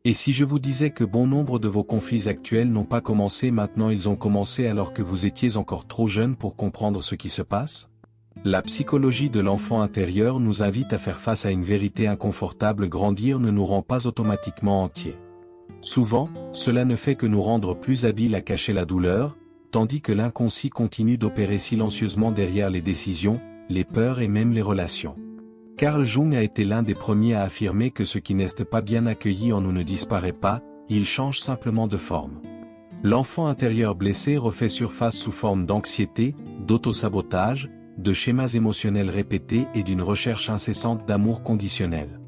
Et si je vous disais que bon nombre de vos conflits actuels n'ont pas commencé maintenant, ils ont commencé alors que vous étiez encore trop jeune pour comprendre ce qui se passe? La psychologie de l'enfant intérieur nous invite à faire face à une vérité inconfortable: grandir ne nous rend pas automatiquement entiers. Souvent, cela ne fait que nous rendre plus habiles à cacher la douleur, tandis que l'inconscient continue d'opérer silencieusement derrière les décisions, les peurs et même les relations. Carl Jung a été l'un des premiers à affirmer que ce qui n'est pas bien accueilli en nous ne disparaît pas, il change simplement de forme. L'enfant intérieur blessé refait surface sous forme d'anxiété, d'autosabotage, de schémas émotionnels répétés et d'une recherche incessante d'amour conditionnel.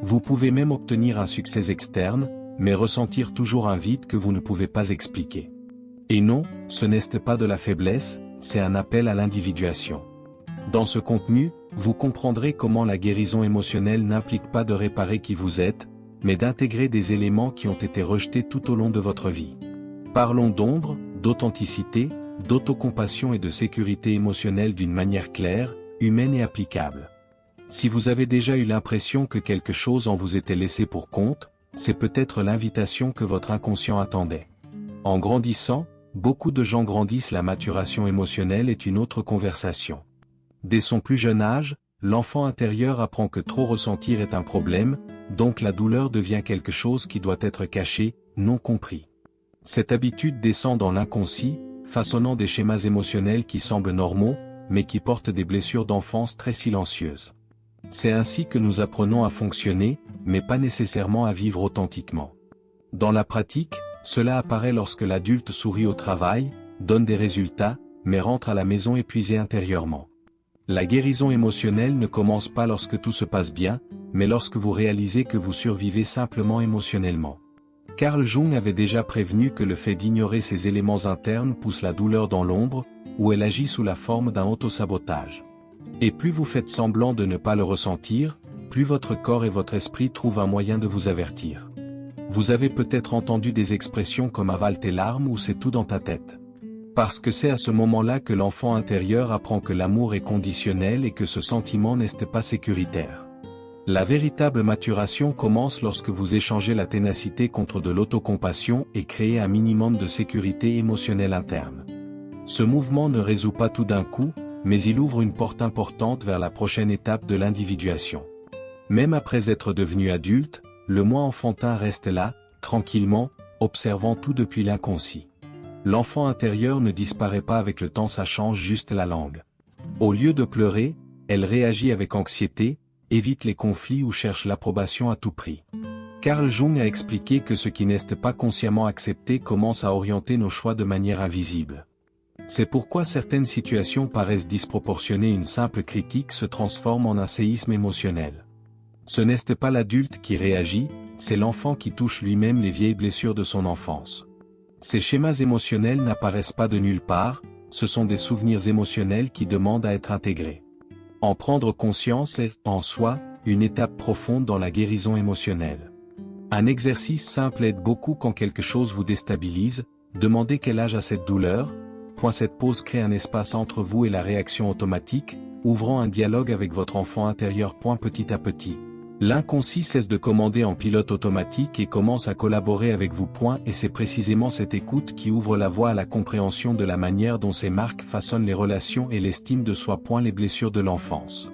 Vous pouvez même obtenir un succès externe, mais ressentir toujours un vide que vous ne pouvez pas expliquer. Et non, ce n'est pas de la faiblesse, c'est un appel à l'individuation. Dans ce contenu, vous comprendrez comment la guérison émotionnelle n'implique pas de réparer qui vous êtes, mais d'intégrer des éléments qui ont été rejetés tout au long de votre vie. Parlons d'ombre, d'authenticité, d'autocompassion et de sécurité émotionnelle d'une manière claire, humaine et applicable. Si vous avez déjà eu l'impression que quelque chose en vous était laissé pour compte, c'est peut-être l'invitation que votre inconscient attendait. En grandissant, beaucoup de gens grandissent. La maturation émotionnelle est une autre conversation. Dès son plus jeune âge, l'enfant intérieur apprend que trop ressentir est un problème, donc la douleur devient quelque chose qui doit être caché, non compris. Cette habitude descend dans l'inconscient, façonnant des schémas émotionnels qui semblent normaux, mais qui portent des blessures d'enfance très silencieuses. C'est ainsi que nous apprenons à fonctionner, mais pas nécessairement à vivre authentiquement. Dans la pratique, cela apparaît lorsque l'adulte sourit au travail, donne des résultats, mais rentre à la maison épuisé intérieurement. La guérison émotionnelle ne commence pas lorsque tout se passe bien, mais lorsque vous réalisez que vous survivez simplement émotionnellement. Carl Jung avait déjà prévenu que le fait d'ignorer ces éléments internes pousse la douleur dans l'ombre, où elle agit sous la forme d'un autosabotage. Et plus vous faites semblant de ne pas le ressentir, plus votre corps et votre esprit trouvent un moyen de vous avertir. Vous avez peut-être entendu des expressions comme « avale tes larmes » ou « c'est tout dans ta tête ». Parce que c'est à ce moment-là que l'enfant intérieur apprend que l'amour est conditionnel et que ce sentiment n'est pas sécuritaire. La véritable maturation commence lorsque vous échangez la ténacité contre de l'autocompassion et créez un minimum de sécurité émotionnelle interne. Ce mouvement ne résout pas tout d'un coup, mais il ouvre une porte importante vers la prochaine étape de l'individuation. Même après être devenu adulte, le moi enfantin reste là, tranquillement, observant tout depuis l'inconscient. L'enfant intérieur ne disparaît pas avec le temps, ça change juste la langue. Au lieu de pleurer, elle réagit avec anxiété, évite les conflits ou cherche l'approbation à tout prix. Carl Jung a expliqué que ce qui n'est pas consciemment accepté commence à orienter nos choix de manière invisible. C'est pourquoi certaines situations paraissent disproportionnées, une simple critique se transforme en un séisme émotionnel. Ce n'est pas l'adulte qui réagit, c'est l'enfant qui touche lui-même les vieilles blessures de son enfance. Ces schémas émotionnels n'apparaissent pas de nulle part, ce sont des souvenirs émotionnels qui demandent à être intégrés. En prendre conscience est, en soi, une étape profonde dans la guérison émotionnelle. Un exercice simple aide beaucoup quand quelque chose vous déstabilise, demandez quel âge a cette douleur. Cette pause crée un espace entre vous et la réaction automatique, ouvrant un dialogue avec votre enfant intérieur. Petit à petit, l'inconscient cesse de commander en pilote automatique et commence à collaborer avec vous. Et c'est précisément cette écoute qui ouvre la voie à la compréhension de la manière dont ces marques façonnent les relations et l'estime de soi. Les blessures de l'enfance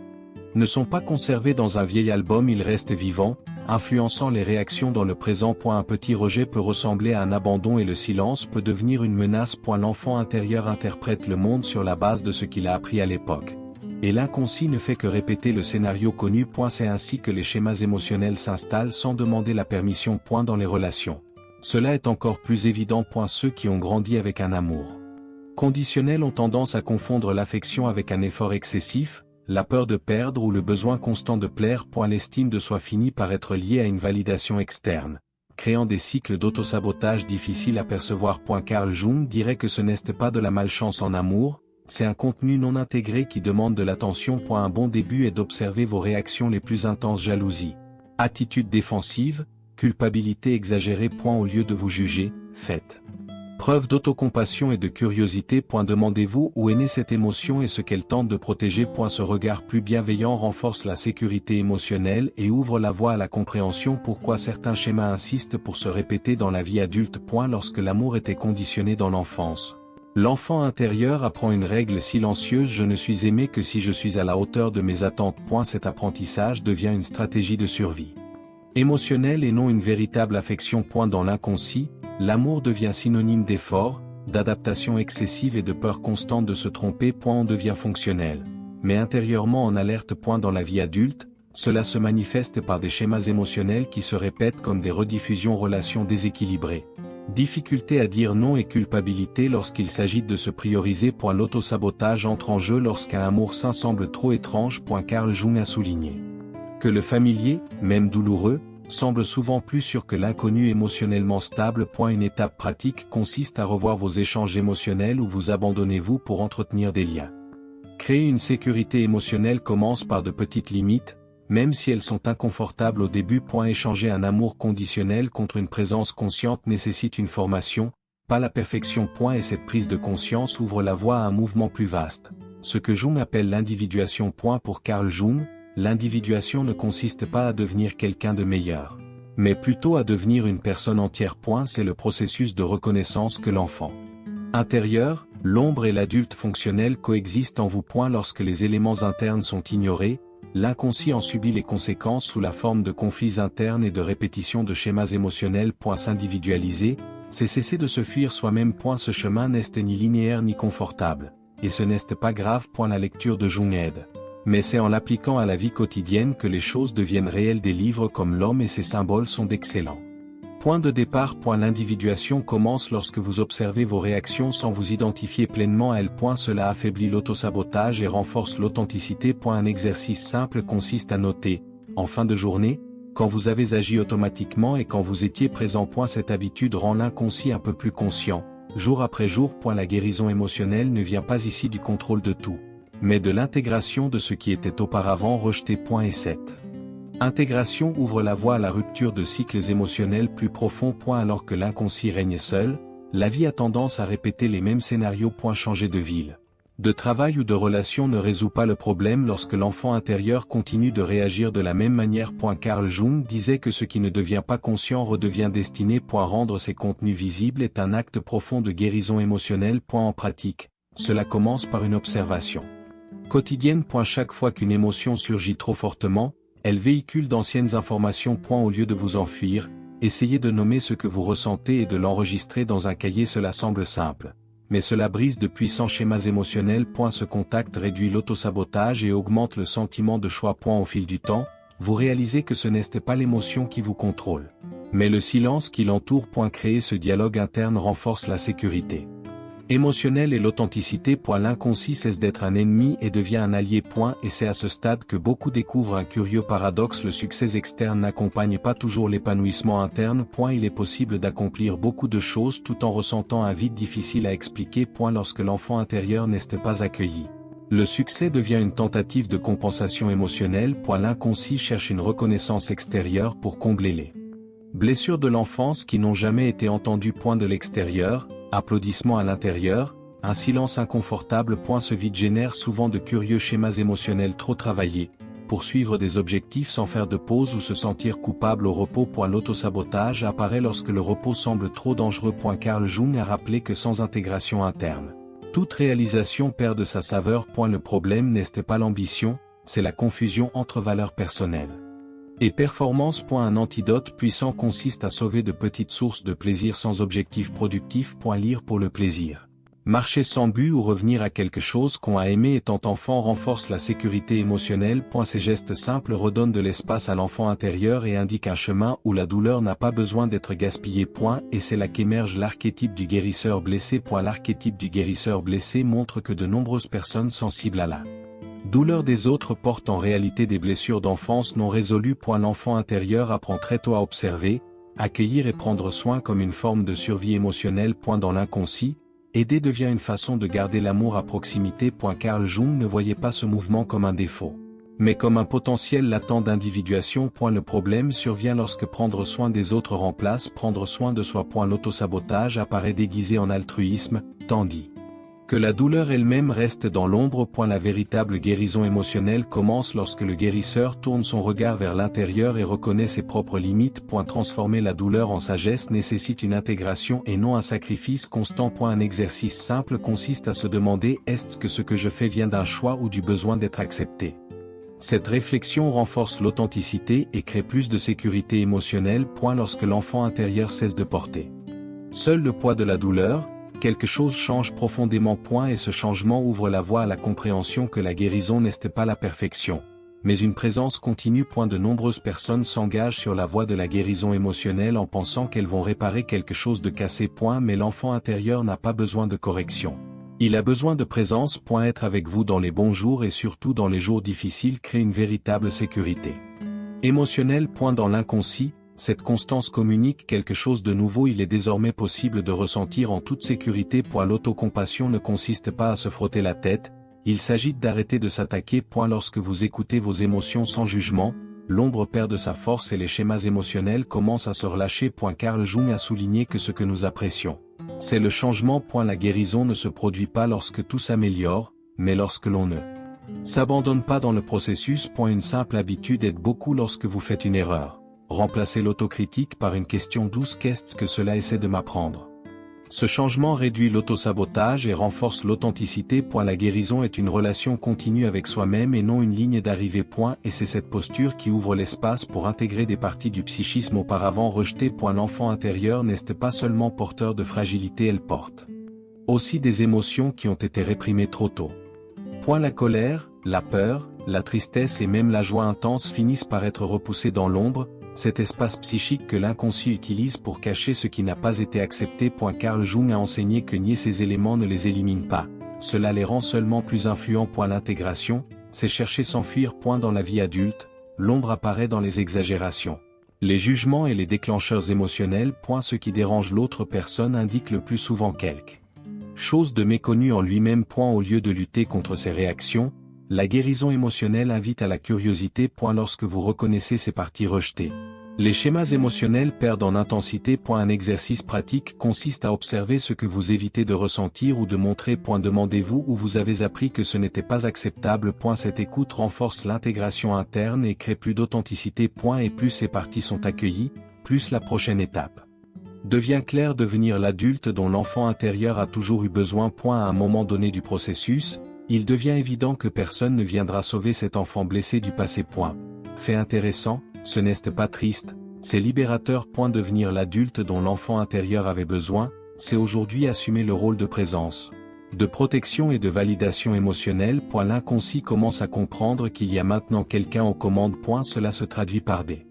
ne sont pas conservées dans un vieil album, ils restent vivants, influençant les réactions dans le présent. Un petit rejet peut ressembler à un abandon et le silence peut devenir une menace. L'enfant intérieur interprète le monde sur la base de ce qu'il a appris à l'époque. Et l'inconscient ne fait que répéter le scénario connu. C'est ainsi que les schémas émotionnels s'installent sans demander la permission. Dans les relations, cela est encore plus évident. Ceux qui ont grandi avec un amour conditionnel ont tendance à confondre l'affection avec un effort excessif, la peur de perdre ou le besoin constant de plaire. L'estime de soi finit par être liée à une validation externe, créant des cycles d'autosabotage difficiles à percevoir. Carl Jung dirait que ce n'est pas de la malchance en amour, c'est un contenu non intégré qui demande de l'attention. Un bon début est d'observer vos réactions les plus intenses: jalousie, attitude défensive, culpabilité exagérée. Au lieu de vous juger, faites Preuve d'autocompassion et de curiosité. Demandez-vous où est née cette émotion et ce qu'elle tente de protéger. Ce regard plus bienveillant renforce la sécurité émotionnelle et ouvre la voie à la compréhension. Pourquoi certains schémas insistent pour se répéter dans la vie adulte. Lorsque l'amour était conditionné dans l'enfance. L'enfant intérieur apprend une règle silencieuse: je ne suis aimé que si je suis à la hauteur de mes attentes. Cet apprentissage devient une stratégie de survie émotionnelle et non une véritable affection. Dans l'inconscient, l'amour devient synonyme d'effort, d'adaptation excessive et de peur constante de se tromper. On devient fonctionnel, mais intérieurement en alerte. Dans la vie adulte, cela se manifeste par des schémas émotionnels qui se répètent comme des rediffusions, relations déséquilibrées, difficulté à dire non et culpabilité lorsqu'il s'agit de se prioriser. L'autosabotage entre en jeu lorsqu'un amour sain semble trop étrange. Carl Jung a souligné que le familier, même douloureux, semble souvent plus sûr que l'inconnu émotionnellement stable. Une étape pratique consiste à revoir vos échanges émotionnels où vous abandonnez-vous pour entretenir des liens. Créer une sécurité émotionnelle commence par de petites limites, même si elles sont inconfortables au début. Échanger un amour conditionnel contre une présence consciente nécessite une formation, pas la perfection. Et cette prise de conscience ouvre la voie à un mouvement plus vaste, ce que Jung appelle l'individuation. Pour Carl Jung, l'individuation ne consiste pas à devenir quelqu'un de meilleur, mais plutôt à devenir une personne entière. C'est le processus de reconnaissance que l'enfant intérieur, l'ombre et l'adulte fonctionnel coexistent en vous. Lorsque les éléments internes sont ignorés, l'inconscient en subit les conséquences sous la forme de conflits internes et de répétition de schémas émotionnels. S'individualiser, c'est cesser de se fuir soi-même. Ce chemin n'est ni linéaire ni confortable, et ce n'est pas grave. La lecture de Jung aide. Mais c'est en l'appliquant à la vie quotidienne que les choses deviennent réelles. Des livres comme L'homme et ses symboles sont d'excellents points de départ. L'individuation commence lorsque vous observez vos réactions sans vous identifier pleinement à elles. Cela affaiblit l'autosabotage et renforce l'authenticité. Un exercice simple consiste à noter, en fin de journée, quand vous avez agi automatiquement et quand vous étiez présent. Cette habitude rend l'inconscient un peu plus conscient, jour après jour. La guérison émotionnelle ne vient pas ici du contrôle de tout, mais de l'intégration de ce qui était auparavant rejeté. Et cette intégration ouvre la voie à la rupture de cycles émotionnels plus profonds. Alors que l'inconscient règne seul, la vie a tendance à répéter les mêmes scénarios. Changer de ville, de travail ou de relation ne résout pas le problème lorsque l'enfant intérieur continue de réagir de la même manière. Carl Jung disait que ce qui ne devient pas conscient redevient destiné. Rendre ses contenus visibles est un acte profond de guérison émotionnelle. En pratique, cela commence par une observation quotidienne. Chaque fois qu'une émotion surgit trop fortement, elle véhicule d'anciennes informations. Au lieu de vous enfuir, essayez de nommer ce que vous ressentez et de l'enregistrer dans un cahier. Cela semble simple, mais cela brise de puissants schémas émotionnels. Ce contact réduit l'autosabotage et augmente le sentiment de choix. Au fil du temps, vous réalisez que ce n'est pas l'émotion qui vous contrôle, mais le silence qui l'entoure. Créer ce dialogue interne renforce la sécurité émotionnelle et l'authenticité. L'inconscient cesse d'être un ennemi et devient un allié. Et c'est à ce stade que beaucoup découvrent un curieux paradoxe: le succès externe n'accompagne pas toujours l'épanouissement interne. Il est possible d'accomplir beaucoup de choses tout en ressentant un vide difficile à expliquer. Lorsque l'enfant intérieur n'est pas accueilli, le succès devient une tentative de compensation émotionnelle. L'inconscient cherche une reconnaissance extérieure pour combler les blessures de l'enfance qui n'ont jamais été entendues. De l'extérieur, applaudissements à l'intérieur, un silence inconfortable. Ce vide génère souvent de curieux schémas émotionnels trop travaillés, poursuivre des objectifs sans faire de pause ou se sentir coupable au repos. L'autosabotage apparaît lorsque le repos semble trop dangereux. Carl Jung a rappelé que sans intégration interne, toute réalisation perd de sa saveur. Le problème n'est pas l'ambition, c'est la confusion entre valeurs personnelles et performance. Un antidote puissant consiste à sauver de petites sources de plaisir sans objectif productif. Lire pour le plaisir, marcher sans but ou revenir à quelque chose qu'on a aimé étant enfant renforce la sécurité émotionnelle. Ces gestes simples redonnent de l'espace à l'enfant intérieur et indiquent un chemin où la douleur n'a pas besoin d'être gaspillée. Et c'est là qu'émerge l'archétype du guérisseur blessé. L'archétype du guérisseur blessé montre que de nombreuses personnes sensibles à la douleur des autres portent en réalité des blessures d'enfance non résolues. L'enfant intérieur apprend très tôt à observer, accueillir et prendre soin comme une forme de survie émotionnelle. Dans l'inconscient, aider devient une façon de garder l'amour à proximité. Carl Jung ne voyait pas ce mouvement comme un défaut, Mais comme un potentiel latent d'individuation. Le problème survient lorsque prendre soin des autres remplace prendre soin de soi. L'autosabotage apparaît déguisé en altruisme, tandis que la douleur elle-même reste dans l'ombre. La véritable guérison émotionnelle commence lorsque le guérisseur tourne son regard vers l'intérieur et reconnaît ses propres limites. Transformer la douleur en sagesse nécessite une intégration et non un sacrifice constant. Un exercice simple consiste à se demander: est-ce que ce que je fais vient d'un choix ou du besoin d'être accepté? Cette réflexion renforce l'authenticité et crée plus de sécurité émotionnelle. Lorsque l'enfant intérieur cesse de porter seul le poids de la douleur, quelque chose change profondément. Et ce changement ouvre la voie à la compréhension que la guérison n'est pas la perfection, mais une présence continue. De nombreuses personnes s'engagent sur la voie de la guérison émotionnelle en pensant qu'elles vont réparer quelque chose de cassé. Mais l'enfant intérieur n'a pas besoin de correction. Il a besoin de présence. Être avec vous dans les bons jours et surtout dans les jours difficiles crée une véritable sécurité émotionnelle. Dans l'inconscient, cette constance communique quelque chose de nouveau. Il est désormais possible de ressentir en toute sécurité. L'autocompassion ne consiste pas à se frotter la tête, il s'agit d'arrêter de s'attaquer. Lorsque vous écoutez vos émotions sans jugement, l'ombre perd de sa force et les schémas émotionnels commencent à se relâcher. Carl Jung a souligné que ce que nous apprécions, c'est le changement. La guérison ne se produit pas lorsque tout s'améliore, mais lorsque l'on ne s'abandonne pas dans le processus. Une simple habitude aide beaucoup lorsque vous faites une erreur. Remplacez l'autocritique par une question douce: qu'est-ce que cela essaie de m'apprendre? Ce changement réduit l'autosabotage et renforce l'authenticité. La guérison est une relation continue avec soi-même et non une ligne d'arrivée. Et c'est cette posture qui ouvre l'espace pour intégrer des parties du psychisme auparavant rejetées. L'enfant intérieur n'est pas seulement porteur de fragilité, elle porte aussi des émotions qui ont été réprimées trop tôt. La colère, la peur, la tristesse et même la joie intense finissent par être repoussées dans l'ombre, cet espace psychique que l'inconscient utilise pour cacher ce qui n'a pas été accepté. Carl Jung a enseigné que nier ces éléments ne les élimine pas, cela les rend seulement plus influents. L'intégration, c'est chercher s'enfuir. Dans la vie adulte, l'ombre apparaît dans les exagérations, les jugements et les déclencheurs émotionnels. Ce qui dérange l'autre personne indique le plus souvent quelque chose de méconnu en lui-même. Au lieu de lutter contre ces réactions, la guérison émotionnelle invite à la curiosité. Lorsque vous reconnaissez ces parties rejetées, les schémas émotionnels perdent en intensité. Un exercice pratique consiste à observer ce que vous évitez de ressentir ou de montrer. Demandez-vous où vous avez appris que ce n'était pas acceptable. Cette écoute renforce l'intégration interne et crée plus d'authenticité. Et plus ces parties sont accueillies, plus la prochaine étape devient claire: devenir l'adulte dont l'enfant intérieur a toujours eu besoin. À un moment donné du processus, il devient évident que personne ne viendra sauver cet enfant blessé du passé. Fait intéressant, ce n'est pas triste, c'est libérateur. Devenir l'adulte dont l'enfant intérieur avait besoin, c'est aujourd'hui assumer le rôle de présence, de protection et de validation émotionnelle. L'inconscient commence à comprendre qu'il y a maintenant quelqu'un aux commandes. Cela se traduit par des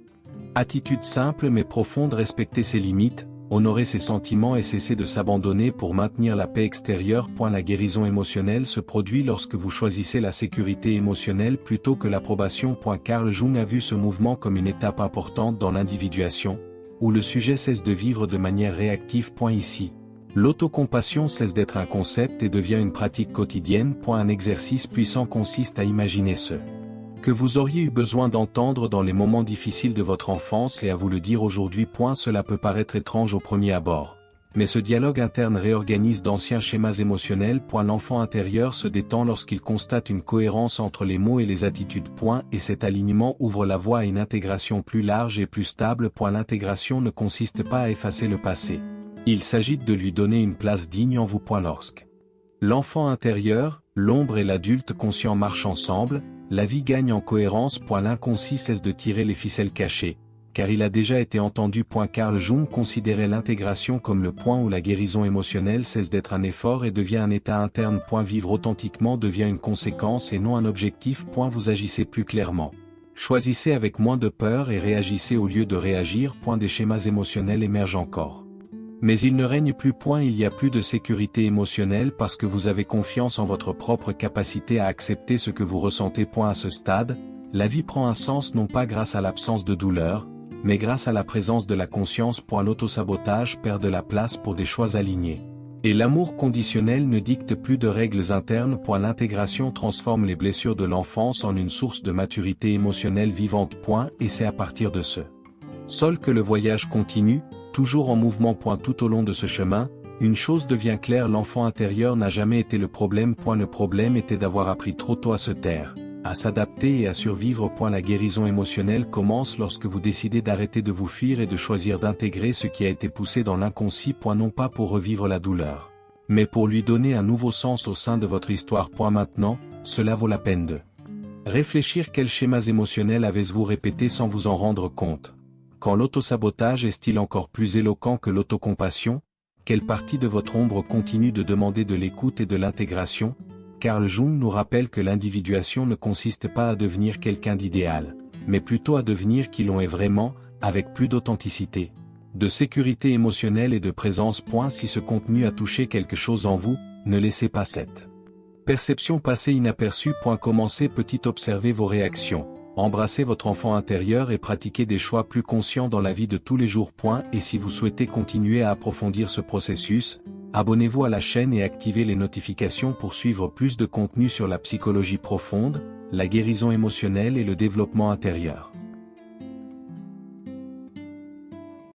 attitudes simples mais profondes: respecter ses limites, honorer ses sentiments et cesser de s'abandonner pour maintenir la paix extérieure. La guérison émotionnelle se produit lorsque vous choisissez la sécurité émotionnelle plutôt que l'approbation. Carl Jung a vu ce mouvement comme une étape importante dans l'individuation, où le sujet cesse de vivre de manière réactive. Ici, l'autocompassion cesse d'être un concept et devient une pratique quotidienne. Un exercice puissant consiste à imaginer ce que vous auriez eu besoin d'entendre dans les moments difficiles de votre enfance et à vous le dire aujourd'hui. Cela peut paraître étrange au premier abord, mais ce dialogue interne réorganise d'anciens schémas émotionnels. L'enfant intérieur se détend lorsqu'il constate une cohérence entre les mots et les attitudes. Et cet alignement ouvre la voie à une intégration plus large et plus stable. L'intégration ne consiste pas à effacer le passé, il s'agit de lui donner une place digne en vous. Lorsque l'enfant intérieur, l'ombre et l'adulte conscient marchent ensemble, la vie gagne en cohérence. L'inconscient cesse de tirer les ficelles cachées, car il a déjà été entendu. Carl Jung considérait l'intégration comme le point où la guérison émotionnelle cesse d'être un effort et devient un état interne. Vivre authentiquement devient une conséquence et non un objectif. Vous agissez plus clairement, choisissez avec moins de peur et réagissez au lieu de réagir. Des schémas émotionnels émergent encore, mais il ne règne plus. Il y a plus de sécurité émotionnelle parce que vous avez confiance en votre propre capacité à accepter ce que vous ressentez. À ce stade, la vie prend un sens non pas grâce à l'absence de douleur, mais grâce à la présence de la conscience. L'autosabotage perd de la place pour des choix alignés Et l'amour conditionnel ne dicte plus de règles internes. L'intégration transforme les blessures de l'enfance en une source de maturité émotionnelle vivante. Et c'est à partir de ce sol que le voyage continue, toujours en mouvement. Tout au long de ce chemin, une chose devient claire, l'enfant intérieur n'a jamais été le problème. Le problème était d'avoir appris trop tôt à se taire, à s'adapter et à survivre. La guérison émotionnelle commence lorsque vous décidez d'arrêter de vous fuir et de choisir d'intégrer ce qui a été poussé dans l'inconscient. Non pas pour revivre la douleur, mais pour lui donner un nouveau sens au sein de votre histoire. Maintenant, cela vaut la peine de réfléchir. Quels schémas émotionnels avez-vous répétés sans vous en rendre compte? Quand l'autosabotage est-il encore plus éloquent que l'autocompassion? Quelle partie de votre ombre continue de demander de l'écoute et de l'intégration? Carl Jung nous rappelle que l'individuation ne consiste pas à devenir quelqu'un d'idéal, mais plutôt à devenir qui l'on est vraiment, avec plus d'authenticité, de sécurité émotionnelle et de présence. Si ce contenu a touché quelque chose en vous, ne laissez pas cette perception passer inaperçue. Commencez petit, observez vos réactions, embrassez votre enfant intérieur et pratiquez des choix plus conscients dans la vie de tous les jours. Et si vous souhaitez continuer à approfondir ce processus, abonnez-vous à la chaîne et activez les notifications pour suivre plus de contenu sur la psychologie profonde, la guérison émotionnelle et le développement intérieur.